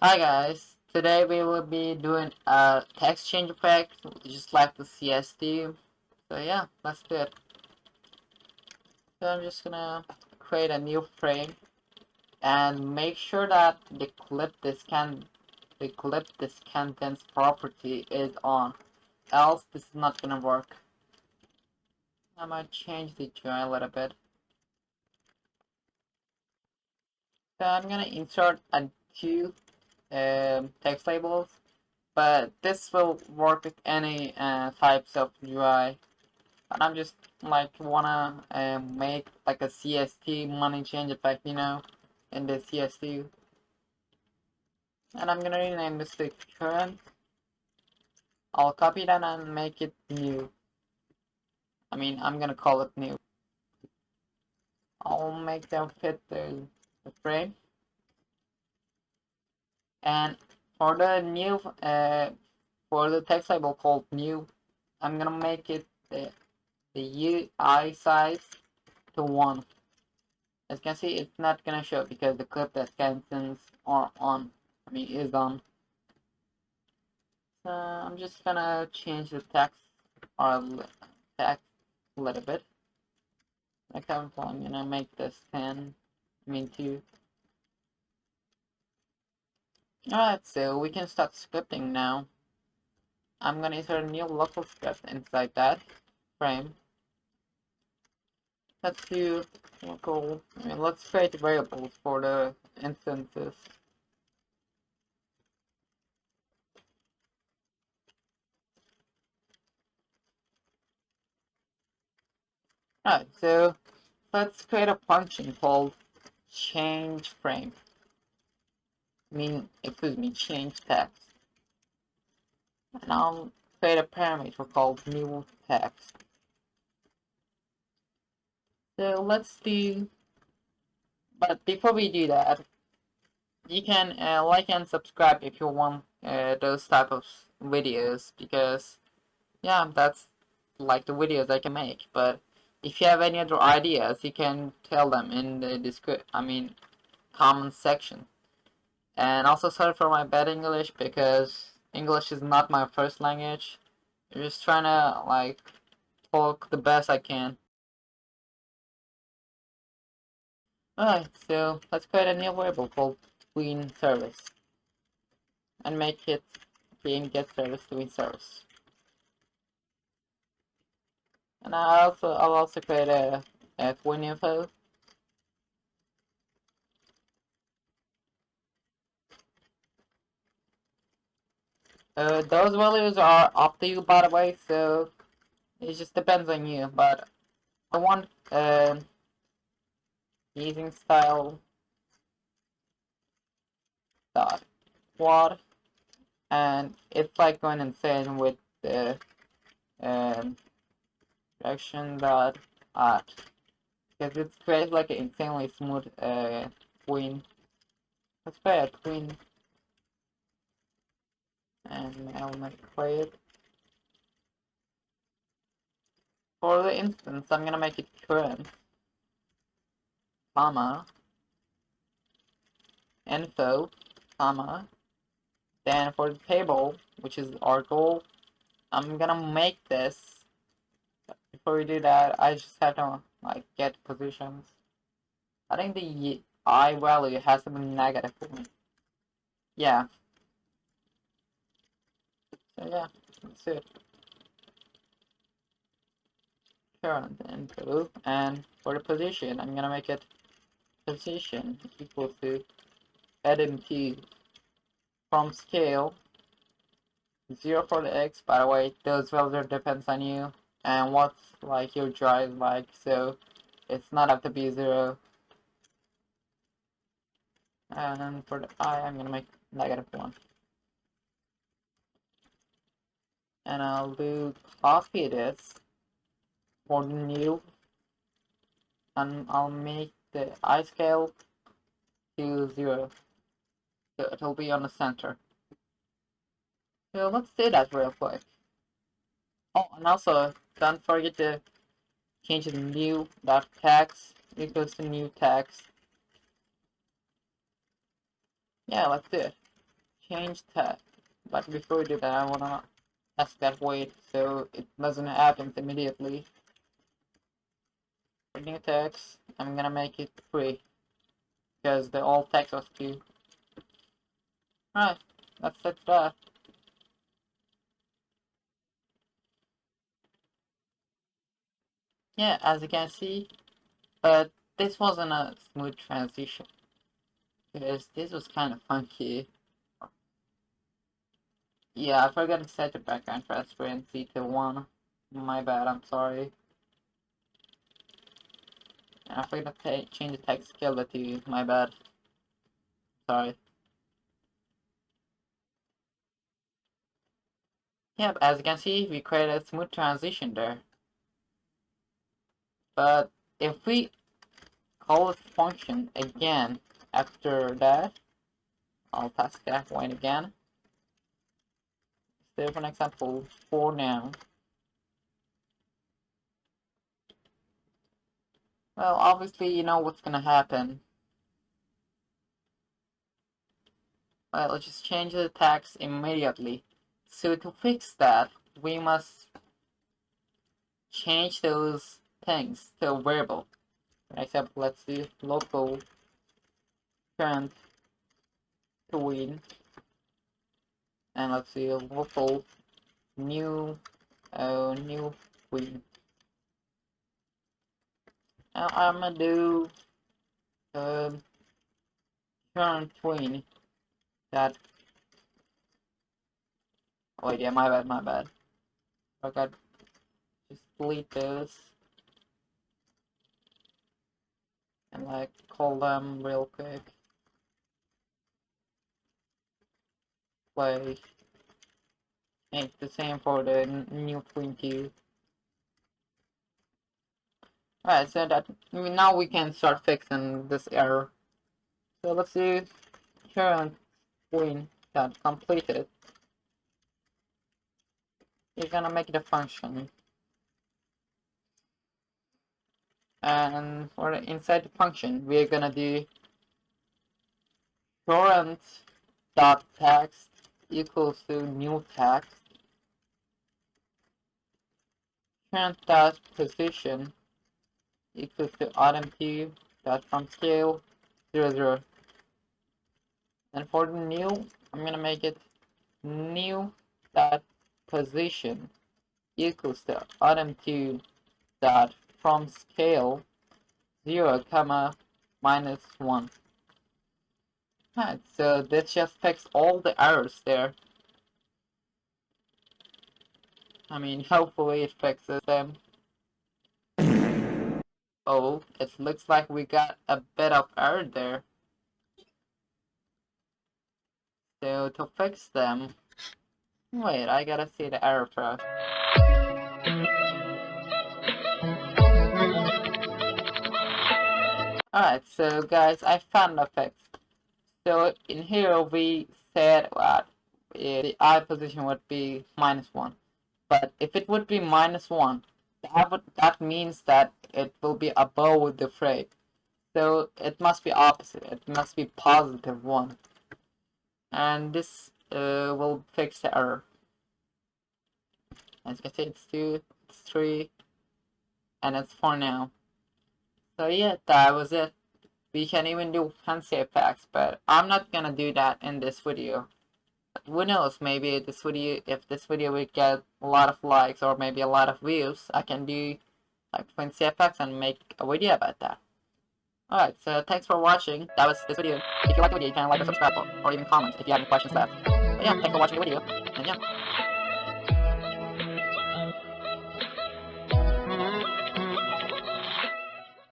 Hi guys, today we will be doing a text change effect just like the CSD. So yeah, let's do it. So I'm just gonna create a new frame and make sure that the clip this contents property is on, else this is not gonna work. I might change the UI a little bit. So I'm gonna insert a two text labels, but this will work with any types of UI. And I'm just like wanna make like a CST money change effect, in the CST. And I'm gonna rename this to current. I'll copy that and make it new. I'm gonna call it new. I'll make them fit the frame. And for the new, for the text label called new, I'm gonna make it the UI size to 1. As you can see, it's not gonna show because the clip that contains are on. Is on. So I'm just gonna change the text or text a little bit. Like I'm gonna make this 10. 2. Alright, so we can start scripting now. I'm gonna insert a new local script inside that frame. Let's do local. Let's create variables for the instances. Alright, so let's create a function called change frame. Change text. And I'll create a parameter called new text. So let's do, but before we do that, you can like and subscribe if you want those type of videos, because yeah, that's like the videos I can make. But if you have any other ideas, you can tell them in the comment section. And also sorry for my bad English, because English is not my first language. I'm just trying to like talk the best I can. Alright, so let's create a new variable called tween service and make it being get service tween service. And I'll also create a tween info. Those values are up to you, by the way, so it just depends on you. But I want using style dot quad, and it's like going insane with the um, direction dot art, because it creates like an insanely smooth tween. Let's play a tween, and I'll make it. For the instance, I'm gonna make it current, comma, info, comma. Then for the table, which is our goal, I'm gonna make this. Before we do that, I just have to like get positions. I think the I value has to be negative for me. Yeah. So yeah, that's it. Current info, and for the position, I'm gonna make it position equal to LMT from scale 0 for the X. By the way, those values depends on you and what's like your drive like, so it's not have to be 0. And then for the I, I'm gonna make -1. And I'll do copy this for the new, and I'll make the I scale to 0. So it'll be on the center. So let's do that real quick. Oh, and also don't forget to change the new dot text equals to new text. Yeah, let's do it. change tag. But before we do that, I wanna ask that wait so it doesn't happen immediately. For new text, I'm gonna make it free because the old text was too. Right, let's set that. Yeah, as you can see, but this wasn't a smooth transition because this was kind of funky. Yeah, I forgot to set the background transparency to 1. My bad, I'm sorry. And I forgot to change the text scale to 2. My bad. Sorry. Yeah, but as you can see, we created a smooth transition there. But if we call this function again after that, I'll task that point again. So for an example, for now. Well, obviously you know what's gonna happen. Well, let's just change the text immediately. So to fix that, we must change those things to a variable. For example, let's do local current tween, and let's see local new new tween. Now I'm gonna do current tween that. Oh wait, yeah, my bad, my bad. I got just delete this and like call them real quick. Play. Make the same for the new tween too. Alright, so that now we can start fixing this error. So let's do current tween that completed. You're gonna make it a function. And for the inside the function, we're gonna do current dot text equals to new text. Current dot position equals to item2 dot from scale 0 0. And for the new, I'm gonna make it new dot position equals to item2 dot from scale 0 comma minus 1. Right, so this just fixed all the errors there. I mean, hopefully it fixes them. Oh, it looks like we got a bit of error there. So to fix them, wait, I gotta see the error first. Alright, so guys, I found the fix. So in here we said that the I position would be -1. But if it would be -1, that means that it will be above the frame. So it must be opposite. It must be +1. And this will fix the error. As you can see, it's 2, it's 3, and it's 4 now. So yeah, that was it. We can even do fancy effects, but I'm not gonna do that in this video. But who knows, maybe this video, if this video will get a lot of likes or maybe a lot of views, I can do like fancy effects and make a video about that. Alright, so thanks for watching. That was this video. If you like the video, you can like or subscribe or even comment if you have any questions left. But yeah, thanks for watching the video, and yeah.